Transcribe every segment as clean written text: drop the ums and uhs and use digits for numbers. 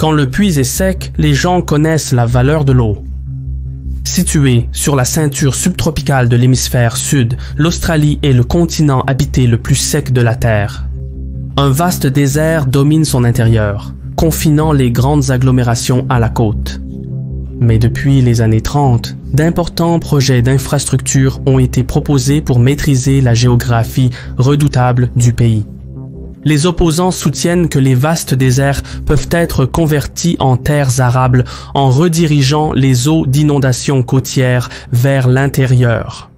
Quand le puits est sec, les gens connaissent la valeur de l'eau. Située sur la ceinture subtropicale de l'hémisphère sud, l'Australie est le continent habité le plus sec de la Terre. Un vaste désert domine son intérieur, confinant les grandes agglomérations à la côte. Mais depuis les années 30, d'importants projets d'infrastructure ont été proposés pour maîtriser la géographie redoutable du pays. Les opposants soutiennent que les vastes déserts peuvent être convertis en terres arables en redirigeant les eaux d'inondation côtières vers l'intérieur.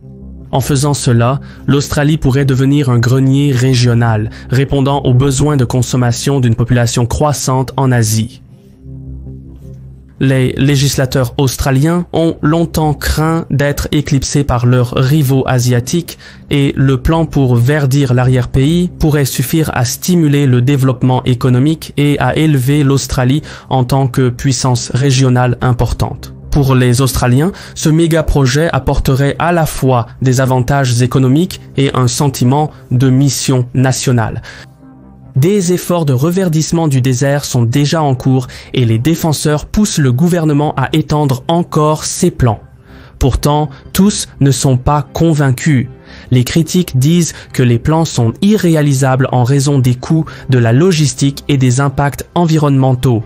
En faisant cela, l'Australie pourrait devenir un grenier régional, répondant aux besoins de consommation d'une population croissante en Asie. Les législateurs australiens ont longtemps craint d'être éclipsés par leurs rivaux asiatiques et le plan pour verdir l'arrière-pays pourrait suffire à stimuler le développement économique et à élever l'Australie en tant que puissance régionale importante. Pour les Australiens, ce méga-projet apporterait à la fois des avantages économiques et un sentiment de mission nationale. Des efforts de reverdissement du désert sont déjà en cours et les défenseurs poussent le gouvernement à étendre encore ses plans. Pourtant, tous ne sont pas convaincus. Les critiques disent que les plans sont irréalisables en raison des coûts, de la logistique et des impacts environnementaux.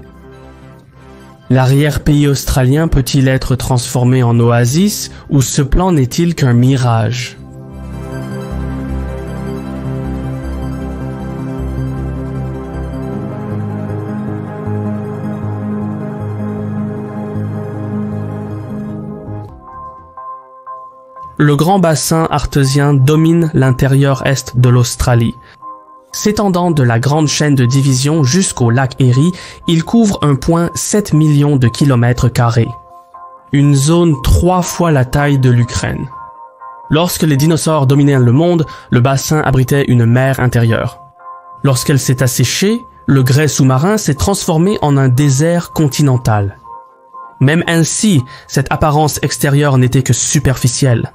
L'arrière-pays australien peut-il être transformé en oasis ou ce plan n'est-il qu'un mirage ? Le grand bassin artésien domine l'intérieur est de l'Australie. S'étendant de la grande chaîne de division jusqu'au lac Erie, il couvre 1,7 million de kilomètres carrés. Une zone 3 fois la taille de l'Ukraine. Lorsque les dinosaures dominaient le monde, le bassin abritait une mer intérieure. Lorsqu'elle s'est asséchée, le grès sous-marin s'est transformé en un désert continental. Même ainsi, cette apparence extérieure n'était que superficielle.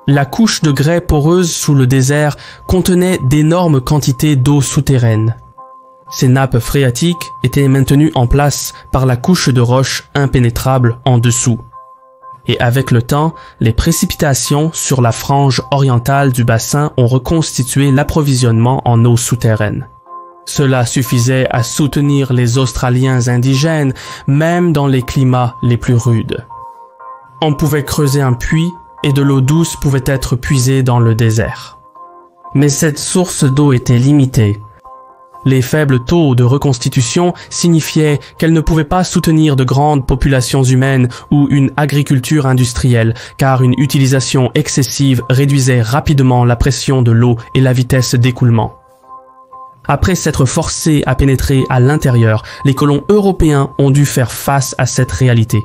La couche de grès poreuse sous le désert contenait d'énormes quantités d'eau souterraine. Ces nappes phréatiques étaient maintenues en place par la couche de roches impénétrables en dessous. Et avec le temps, les précipitations sur la frange orientale du bassin ont reconstitué l'approvisionnement en eau souterraine. Cela suffisait à soutenir les Australiens indigènes, même dans les climats les plus rudes. On pouvait creuser un puits et de l'eau douce pouvait être puisée dans le désert. Mais cette source d'eau était limitée. Les faibles taux de reconstitution signifiaient qu'elle ne pouvait pas soutenir de grandes populations humaines ou une agriculture industrielle, car une utilisation excessive réduisait rapidement la pression de l'eau et la vitesse d'écoulement. Après s'être forcés à pénétrer à l'intérieur, les colons européens ont dû faire face à cette réalité.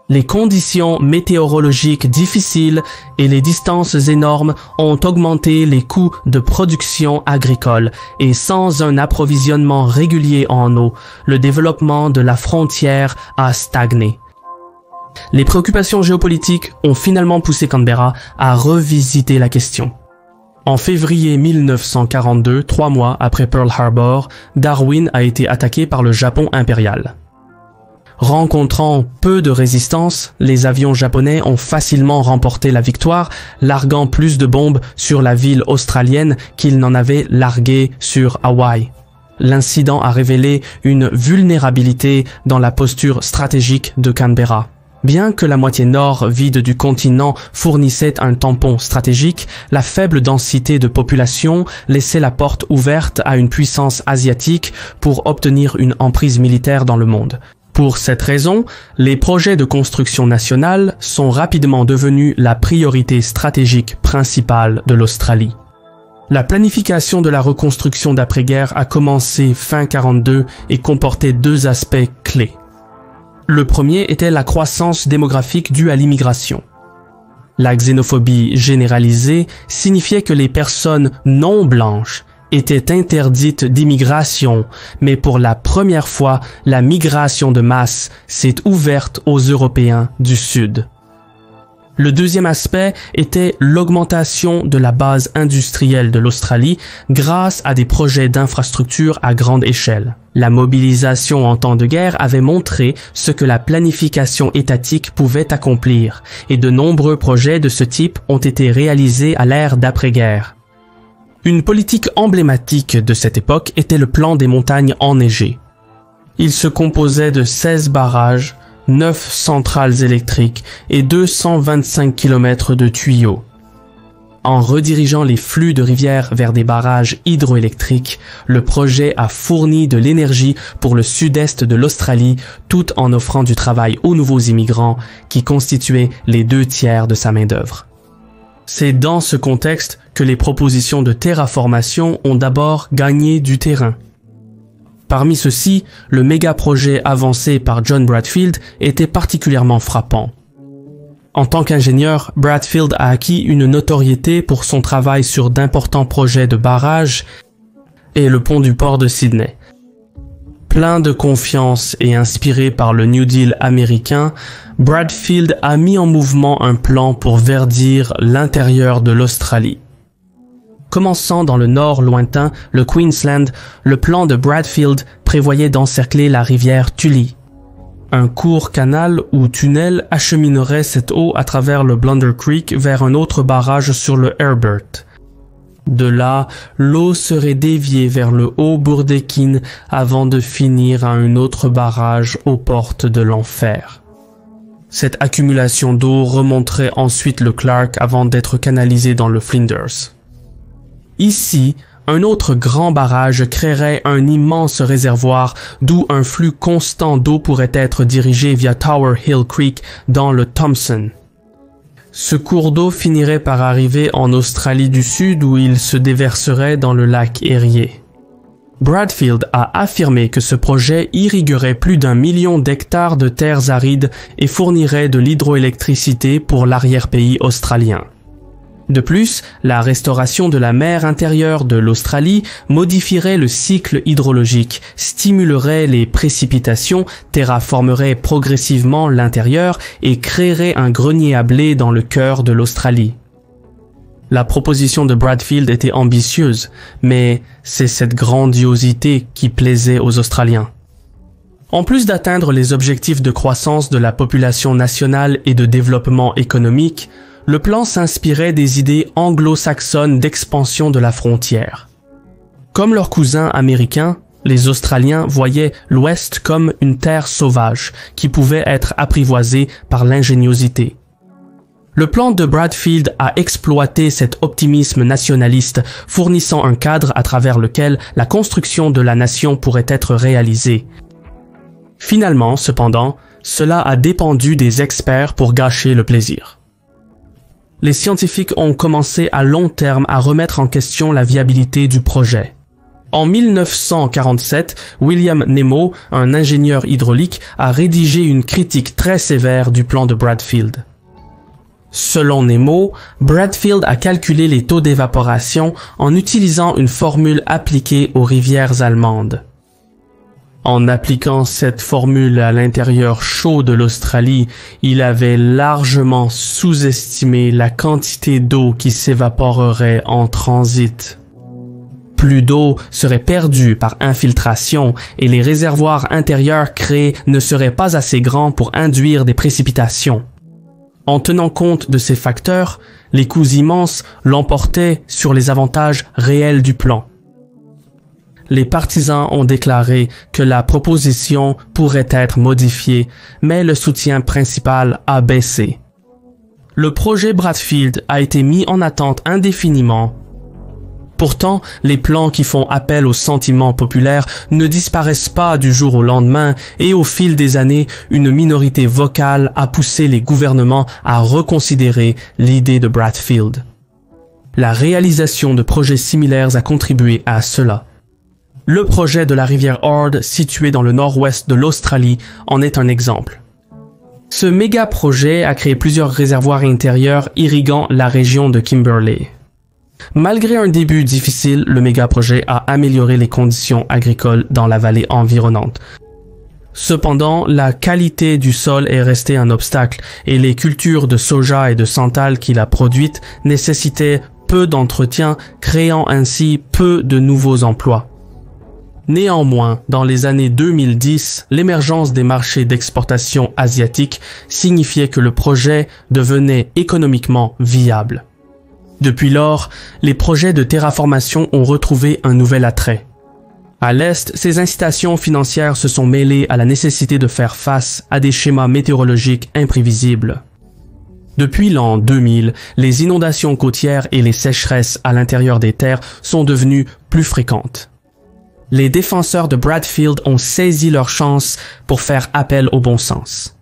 Les conditions météorologiques difficiles et les distances énormes ont augmenté les coûts de production agricole et sans un approvisionnement régulier en eau, le développement de la frontière a stagné. Les préoccupations géopolitiques ont finalement poussé Canberra à revisiter la question. En février 1942, 3 mois après Pearl Harbor, Darwin a été attaqué par le Japon impérial. Rencontrant peu de résistance, les avions japonais ont facilement remporté la victoire, larguant plus de bombes sur la ville australienne qu'ils n'en avaient largué sur Hawaï. L'incident a révélé une vulnérabilité dans la posture stratégique de Canberra. Bien que la moitié nord vide du continent fournissait un tampon stratégique, la faible densité de population laissait la porte ouverte à une puissance asiatique pour obtenir une emprise militaire dans le monde. Pour cette raison, les projets de construction nationale sont rapidement devenus la priorité stratégique principale de l'Australie. La planification de la reconstruction d'après-guerre a commencé fin 1942 et comportait 2 aspects clés. Le premier était la croissance démographique due à l'immigration. La xénophobie généralisée signifiait que les personnes non blanches étaient interdites d'immigration, mais pour la première fois, la migration de masse s'est ouverte aux Européens du Sud. Le deuxième aspect était l'augmentation de la base industrielle de l'Australie grâce à des projets d'infrastructure à grande échelle. La mobilisation en temps de guerre avait montré ce que la planification étatique pouvait accomplir, et de nombreux projets de ce type ont été réalisés à l'ère d'après-guerre. Une politique emblématique de cette époque était le plan des montagnes enneigées. Il se composait de 16 barrages, 9 centrales électriques et 225 km de tuyaux. En redirigeant les flux de rivières vers des barrages hydroélectriques, le projet a fourni de l'énergie pour le sud-est de l'Australie tout en offrant du travail aux nouveaux immigrants qui constituaient les 2/3 de sa main-d'œuvre. C'est dans ce contexte que les propositions de terraformation ont d'abord gagné du terrain. Parmi ceux-ci, le méga-projet avancé par John Bradfield était particulièrement frappant. En tant qu'ingénieur, Bradfield a acquis une notoriété pour son travail sur d'importants projets de barrages et le pont du port de Sydney. Plein de confiance et inspiré par le New Deal américain, Bradfield a mis en mouvement un plan pour verdir l'intérieur de l'Australie. Commençant dans le nord lointain, le Queensland, le plan de Bradfield prévoyait d'encercler la rivière Tully. Un court canal ou tunnel acheminerait cette eau à travers le Blunder Creek vers un autre barrage sur le Herbert. De là, l'eau serait déviée vers le Haut-Burdekin avant de finir à un autre barrage aux portes de l'enfer. Cette accumulation d'eau remonterait ensuite le Clark avant d'être canalisée dans le Flinders. Ici, un autre grand barrage créerait un immense réservoir d'où un flux constant d'eau pourrait être dirigé via Tower Hill Creek dans le Thomson. Ce cours d'eau finirait par arriver en Australie du Sud où il se déverserait dans le lac Erie. Bradfield a affirmé que ce projet irriguerait plus d'1 million d'hectares de terres arides et fournirait de l'hydroélectricité pour l'arrière-pays australien. De plus, la restauration de la mer intérieure de l'Australie modifierait le cycle hydrologique, stimulerait les précipitations, terraformerait progressivement l'intérieur et créerait un grenier à blé dans le cœur de l'Australie. La proposition de Bradfield était ambitieuse, mais c'est cette grandiosité qui plaisait aux Australiens. En plus d'atteindre les objectifs de croissance de la population nationale et de développement économique, le plan s'inspirait des idées anglo-saxonnes d'expansion de la frontière. Comme leurs cousins américains, les Australiens voyaient l'Ouest comme une terre sauvage qui pouvait être apprivoisée par l'ingéniosité. Le plan de Bradfield a exploité cet optimisme nationaliste, fournissant un cadre à travers lequel la construction de la nation pourrait être réalisée. Finalement, cependant, cela a dépendu des experts pour gâcher le plaisir. Les scientifiques ont commencé à long terme à remettre en question la viabilité du projet. En 1947, William Nemo, un ingénieur hydraulique, a rédigé une critique très sévère du plan de Bradfield. Selon Nemo, Bradfield a calculé les taux d'évaporation en utilisant une formule appliquée aux rivières allemandes. En appliquant cette formule à l'intérieur chaud de l'Australie, il avait largement sous-estimé la quantité d'eau qui s'évaporerait en transit. Plus d'eau serait perdue par infiltration et les réservoirs intérieurs créés ne seraient pas assez grands pour induire des précipitations. En tenant compte de ces facteurs, les coûts immenses l'emportaient sur les avantages réels du plan. Les partisans ont déclaré que la proposition pourrait être modifiée, mais le soutien principal a baissé. Le projet Bradfield a été mis en attente indéfiniment. Pourtant, les plans qui font appel au sentiment populaire ne disparaissent pas du jour au lendemain et au fil des années, une minorité vocale a poussé les gouvernements à reconsidérer l'idée de Bradfield. La réalisation de projets similaires a contribué à cela. Le projet de la rivière Ord, situé dans le nord-ouest de l'Australie, en est un exemple. Ce méga-projet a créé plusieurs réservoirs intérieurs irriguant la région de Kimberley. Malgré un début difficile, le méga-projet a amélioré les conditions agricoles dans la vallée environnante. Cependant, la qualité du sol est restée un obstacle et les cultures de soja et de santal qu'il a produites nécessitaient peu d'entretien, créant ainsi peu de nouveaux emplois. Néanmoins, dans les années 2010, l'émergence des marchés d'exportation asiatiques signifiait que le projet devenait économiquement viable. Depuis lors, les projets de terraformation ont retrouvé un nouvel attrait. À l'Est, ces incitations financières se sont mêlées à la nécessité de faire face à des schémas météorologiques imprévisibles. Depuis l'an 2000, les inondations côtières et les sécheresses à l'intérieur des terres sont devenues plus fréquentes. Les défenseurs de Bradfield ont saisi leur chance pour faire appel au bon sens.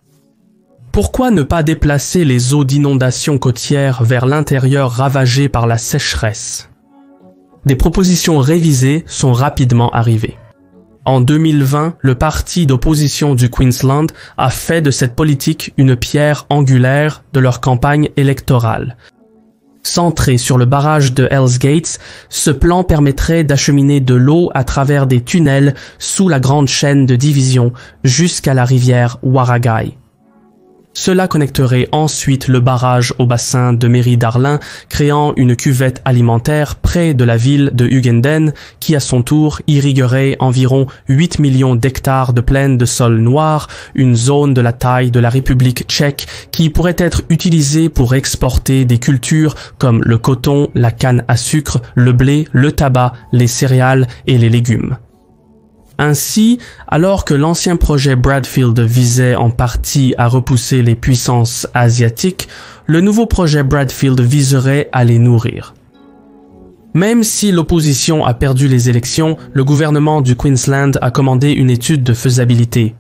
Pourquoi ne pas déplacer les eaux d'inondation côtières vers l'intérieur ravagé par la sécheresse? Des propositions révisées sont rapidement arrivées. En 2020, le parti d'opposition du Queensland a fait de cette politique une pierre angulaire de leur campagne électorale. Centré sur le barrage de Hells Gates, ce plan permettrait d'acheminer de l'eau à travers des tunnels sous la grande chaîne de division jusqu'à la rivière Warragai. Cela connecterait ensuite le barrage au bassin de Mairie-Darling, créant une cuvette alimentaire près de la ville de Ugenden, qui à son tour irriguerait environ 8 millions d'hectares de plaine de sol noir, une zone de la taille de la République tchèque qui pourrait être utilisée pour exporter des cultures comme le coton, la canne à sucre, le blé, le tabac, les céréales et les légumes. Ainsi, alors que l'ancien projet Bradfield visait en partie à repousser les puissances asiatiques, le nouveau projet Bradfield viserait à les nourrir. Même si l'opposition a perdu les élections, le gouvernement du Queensland a commandé une étude de faisabilité.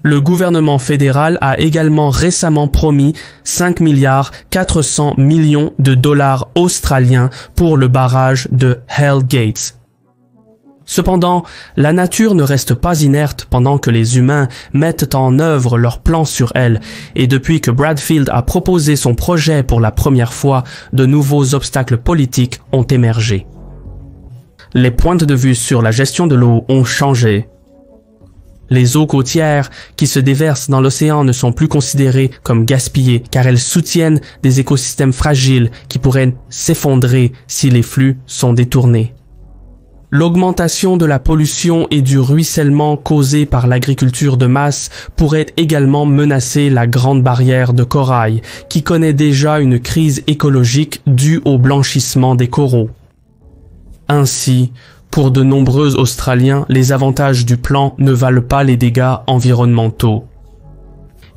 Le gouvernement fédéral a également récemment promis 5,4 milliards de dollars australiens pour le barrage de Hells Gates. Cependant, la nature ne reste pas inerte pendant que les humains mettent en œuvre leurs plans sur elle, et depuis que Bradfield a proposé son projet pour la première fois, de nouveaux obstacles politiques ont émergé. Les pointes de vue sur la gestion de l'eau ont changé. Les eaux côtières qui se déversent dans l'océan ne sont plus considérées comme gaspillées car elles soutiennent des écosystèmes fragiles qui pourraient s'effondrer si les flux sont détournés. L'augmentation de la pollution et du ruissellement causé par l'agriculture de masse pourrait également menacer la Grande Barrière de Corail, qui connaît déjà une crise écologique due au blanchissement des coraux. Ainsi, pour de nombreux Australiens, les avantages du plan ne valent pas les dégâts environnementaux.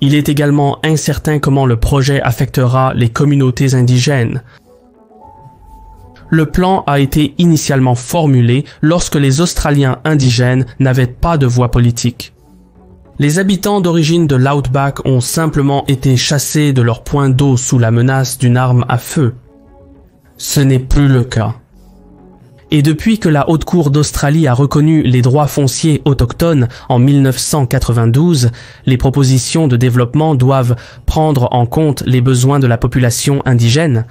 Il est également incertain comment le projet affectera les communautés indigènes. Le plan a été initialement formulé lorsque les Australiens indigènes n'avaient pas de voix politique. Les habitants d'origine de l'Outback ont simplement été chassés de leur point d'eau sous la menace d'une arme à feu. Ce n'est plus le cas. Et depuis que la Haute Cour d'Australie a reconnu les droits fonciers autochtones en 1992, les propositions de développement doivent prendre en compte les besoins de la population indigène.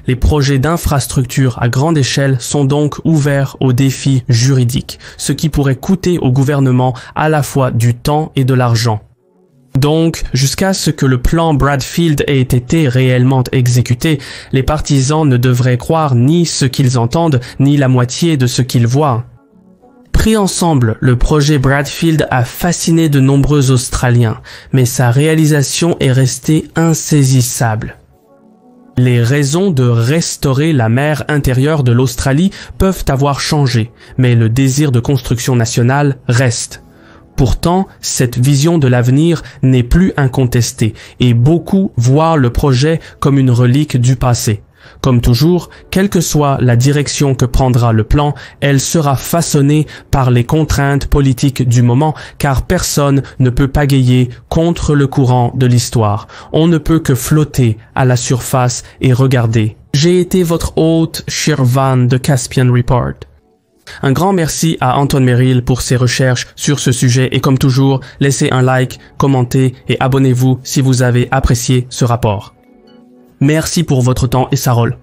Les projets d'infrastructures à grande échelle sont donc ouverts aux défis juridiques, ce qui pourrait coûter au gouvernement à la fois du temps et de l'argent. Donc, jusqu'à ce que le plan Bradfield ait été réellement exécuté, les partisans ne devraient croire ni ce qu'ils entendent, ni la moitié de ce qu'ils voient. Pris ensemble, le projet Bradfield a fasciné de nombreux Australiens, mais sa réalisation est restée insaisissable. Les raisons de restaurer la mer intérieure de l'Australie peuvent avoir changé, mais le désir de construction nationale reste. Pourtant, cette vision de l'avenir n'est plus incontestée et beaucoup voient le projet comme une relique du passé. Comme toujours, quelle que soit la direction que prendra le plan, elle sera façonnée par les contraintes politiques du moment, car personne ne peut pagayer contre le courant de l'histoire. On ne peut que flotter à la surface et regarder. J'ai été votre hôte, Shirvan de Caspian Report. Un grand merci à Anton Merrill pour ses recherches sur ce sujet et comme toujours, laissez un like, commentez et abonnez-vous si vous avez apprécié ce rapport. Merci pour votre temps et Sarol.